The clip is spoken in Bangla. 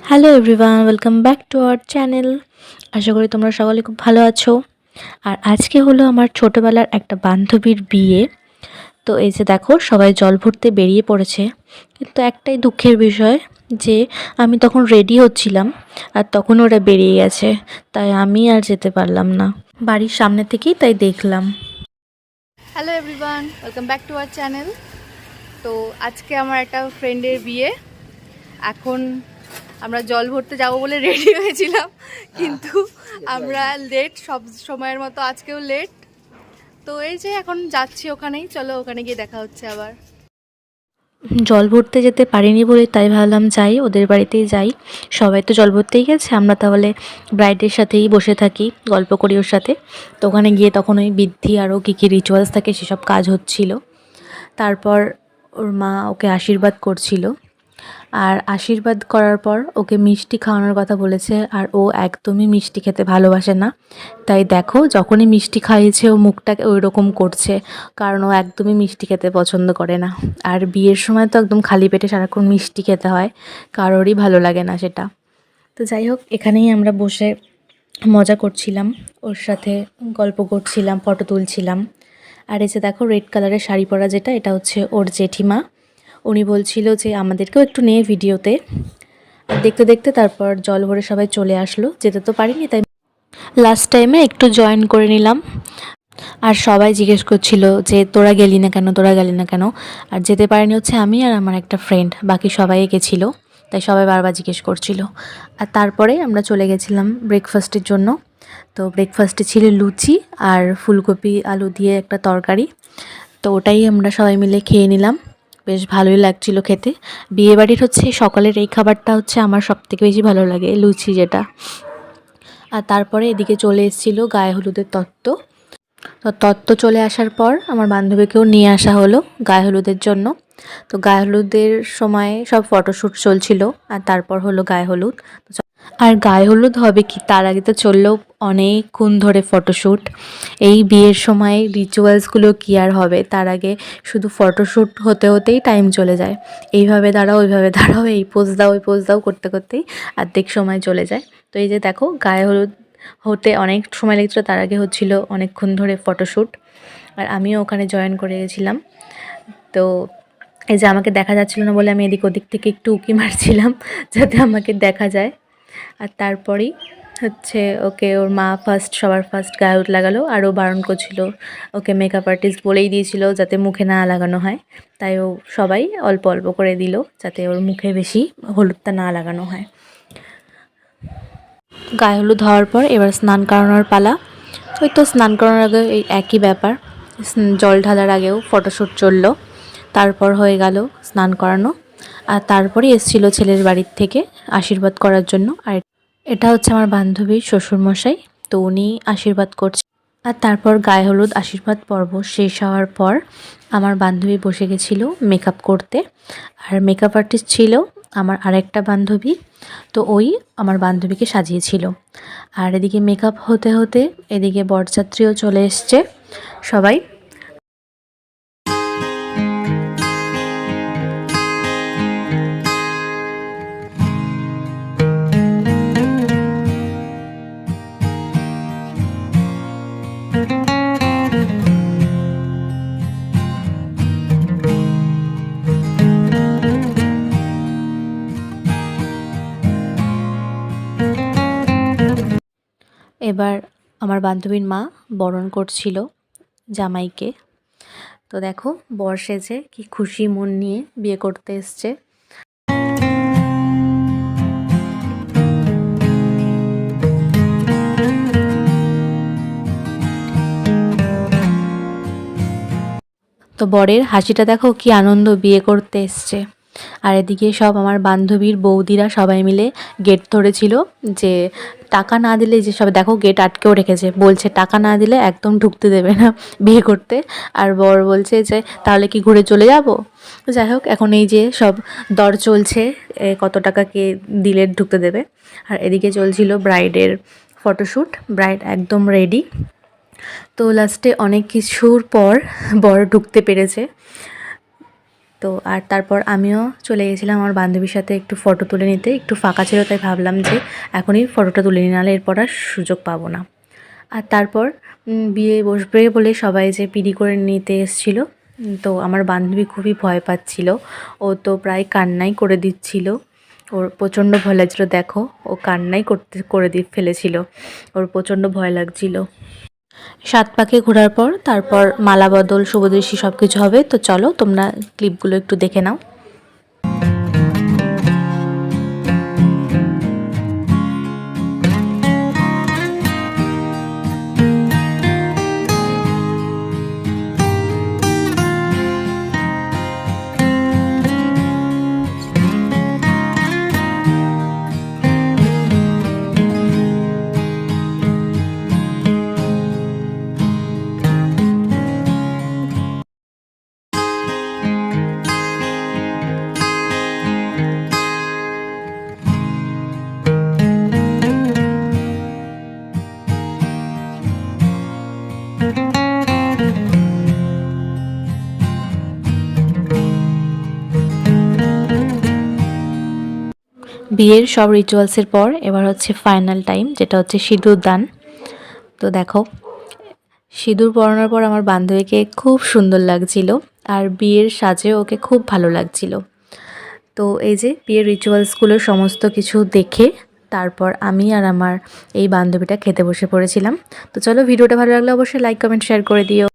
Hello everyone, welcome back to our channel. আশা করি তোমরা সকলে খুব ভালো আছো। আর আজকে হলো আমার ছোটোবেলার একটা বান্ধবীর বিয়ে। তো এই যে দেখো, সবাই জল ভরতে বেরিয়ে পড়েছে, কিন্তু একটাই দুঃখের বিষয় যে আমি তখন রেডি হচ্ছিলাম আর তখন ওরা বেরিয়ে গেছে, তাই আমি আর যেতে পারলাম না। বাড়ির সামনে থেকেই তাই দেখলাম। Hello everyone, welcome back to our channel. তো আজকে আমার একটা ফ্রেন্ডের বিয়ে। এখন আমরা জল ভরতে যাব বলে রেডি হয়েছিলাম, কিন্তু আমরা লেট, সব সময়ের মতো আজকেও লেট। তো এই যে এখন যাচ্ছি ওখানেই, চলো ওখানে গিয়ে দেখা হচ্ছে আবার। জল ভরতে যেতে পারিনি বলে তাই ভাবলাম যাই, ওদের বাড়িতেই যাই। সবাই তো জল ভরতেই গেছে, আমরা তাহলে ব্রাইডের সাথেই বসে থাকি, গল্প করি ওর সাথে। তো ওখানে গিয়ে তখন ওই বৃদ্ধি আরও কী কী রিচুয়ালস থাকে সেসব কাজ হচ্ছিল। তারপর ওর মা ওকে আশীর্বাদ করছিল, আর আশীর্বাদ করার পর ওকে মিষ্টি খাওয়ানোর কথা বলেছে, আর ও একদমই মিষ্টি খেতে ভালোবাসে না। তাই দেখো, যখনই মিষ্টি খাইয়েছে ও মুখটাকে ওই রকম করছে, কারণ ও একদমই মিষ্টি খেতে পছন্দ করে না। আর বিয়ের সময় তো একদম খালি পেটে সারাক্ষণ মিষ্টি খেতে হয়, কারোরই ভালো লাগে না সেটা। তো যাই হোক, এখানেই আমরা বসে মজা করছিলাম, ওর সাথে গল্প করছিলাম, ফটো তুলছিলাম। আর এই যে দেখো, রেড কালারের শাড়ি পরা যেটা, এটা হচ্ছে ওর জেঠিমা। উনি বলছিল যে আমাদেরকেও একটু নিয়ে ভিডিওতে। আর দেখতে দেখতে তারপর জল ভরে সবাই চলে আসলো, যেতে তো পারিনি, তাই লাস্ট টাইমে একটু জয়েন করে নিলাম। আর সবাই জিজ্ঞেস করছিল যে তোরা গেলি না কেন, তোরা গেলি না কেন। আর যেতে পারিনি হচ্ছে আমি আর আমার একটা ফ্রেন্ড, বাকি সবাই গেছিলো, তাই সবাই বারবার জিজ্ঞেস করছিল। আর তারপরে আমরা চলে গেছিলাম ব্রেকফাস্টের জন্য। তো ব্রেকফাস্টে ছিল লুচি আর ফুলকপি আলু দিয়ে একটা তরকারি। তো ওটাই আমরা সবাই মিলে খেয়ে নিলাম, বেশ ভালোই লাগছিল খেতে। বিয়েবাড়ির হচ্ছে সকালের এই খাবারটা হচ্ছে আমার সবথেকে বেশি ভালো লাগে, লুচি যেটা। আর তারপরে এদিকে চলে এসেছিলো গায়ে হলুদের তত্ত্ব। তো তত্ত্ব চলে আসার পর আমার বান্ধবীকেও নিয়ে আসা হলো গায়ে হলুদের জন্য। তো গায়ে হলুদের সময় সব ফটোশ্যুট চলছিল, আর তারপর হলো গায়ে হলুদ। আর গায়ে হলুদ হবে কি তার আগে তো চললেও অনেকক্ষণ ধরে ফটোশ্যুট। এই বিয়ের সময় রিচুয়ালসগুলো কী আর হবে, তার আগে শুধু ফটোশ্যুট হতে হতেই টাইম চলে যায়। এইভাবে দাঁড়াও, ওইভাবে দাঁড়াও, এই পোজ দাও, ওই পোজ দাও করতে করতেই অর্ধেক সময় চলে যায়। তো এই যে দেখো, গায়ে হলুদ হতে অনেক সময় লেগেছিলো, তার আগে হচ্ছিল অনেকক্ষণ ধরে ফটোশ্যুট। আর আমিও ওখানে জয়েন করে গেছিলাম। তো এই যে আমাকে দেখা যাচ্ছিলো না বলে আমি এদিক ওদিক থেকে একটু উঁকি মারছিলাম যাতে আমাকে দেখা যায়। আর তারপরেই হচ্ছে ওকে ওর মা সবার ফার্স্ট গায়ে হলুদ লাগালো, আরও বারণ করছিল, ওকে মেকআপ আর্টিস্ট বলেই দিয়েছিল যাতে মুখে না লাগানো হয়। তাই ও সবাই অল্প অল্প করে দিল যাতে ওর মুখে বেশি হলুদটা না লাগানো হয়। গায়ে হলুদ হওয়ার পর এবার স্নান করানোর পালা। ওই তো স্নান করানোর আগে এই একই ব্যাপার, জল ঢালার আগেও ফটোশ্যুট চললো, তারপর হয়ে গেল স্নান করানো। আর তারপরে এসেছিলো ছেলের বাড়ির থেকে আশীর্বাদ করার জন্য। আর এটা হচ্ছে আমার বান্ধবীর শ্বশুরমশাই, তো উনি আশীর্বাদ করছে। আর তারপর গায়ে হলুদ আশীর্বাদ পর্ব শেষ হওয়ার পর আমার বান্ধবী বসে গেছিলো মেকআপ করতে। আর মেকআপ আর্টিস্ট ছিল আমার আরেকটা বান্ধবী, তো ওই আমার বান্ধবীকে সাজিয়েছিল। আর এদিকে মেকআপ হতে হতে এদিকে বরযাত্রীও চলে এসছে সবাই। এবার আমার বান্ধবীর মা বরণ করছিল জামাইকে। তো দেখো, বর সেজে কি খুশি মন নিয়ে বিয়ে করতে এসছে। তো বরের হাসিটা দেখো, কি আনন্দ, বিয়ে করতে এসছে। আর এদিকে সব আমার বান্ধবীর বৌদিরা সবাই মিলে গেট ধরেছিল যে টাকা না দিলে, যে সব দেখো গেট আটকেও রেখেছে, বলছে টাকা না দিলে একদম ঢুকতে দেবে না বিয়ে করতে। আর বর বলছে যে তাহলে কি ঘুরে চলে যাব। যাই হোক, এখন এই যে সব দর চলছে, কত টাকা কে দিলে ঢুকতে দেবে। আর এদিকে চলছিল ব্রাইডের ফটোশ্যুট, ব্রাইড একদম রেডি। তো লাস্টে অনেক কিছুর পর বর ঢুকতে পেরেছে। তো আর তারপর আমিও চলে গেছিলাম আমার বান্ধবীর সাথে একটু ফটো তুলে নিতে। একটু ফাঁকা ছিল তাই ভাবলাম যে এখনই ফটোটা তুলে নিই, নাহলে এরপর আর সুযোগ পাবো না। আর তারপর বিয়ে বসবে বলে সবাই যে পিড়ি করে নিতে এসেছিল, তো আমার বান্ধবী খুবই ভয় পাচ্ছিল। ও তো প্রায় কান্নাই করে দিচ্ছিল। ওর প্রচণ্ড ভয় লাগছিল, দেখো ও কান্নাই করে দিয়ে ফেলেছিল, ওর প্রচণ্ড ভয় লাগছিল। 7 পাকে ঘোরার পর তারপর মালা বদল, শুভদৃষ্টি সব কিছু হবে। তো চলো তোমরা ক্লিপগুলো একটু দেখে নাও। বিয়ের সব রিচুয়ালসের পর এবার হচ্ছে ফাইনাল টাইম, যেটা হচ্ছে সিঁদুর দান। তো দেখো সিঁদুর পরানোর পর আমার বান্ধবীকে খুব সুন্দর লাগছিল, আর বিয়ের সাজেও ওকে খুব ভালো লাগছিল। তো এই যে বিয়ের রিচুয়ালসগুলো সমস্ত কিছু দেখে তারপর আমি আর আমার এই বান্ধবীটা খেতে বসে পড়েছিলাম। তো চলো, ভিডিওটা ভালো লাগলে অবশ্যই লাইক কমেন্ট শেয়ার করে দিও।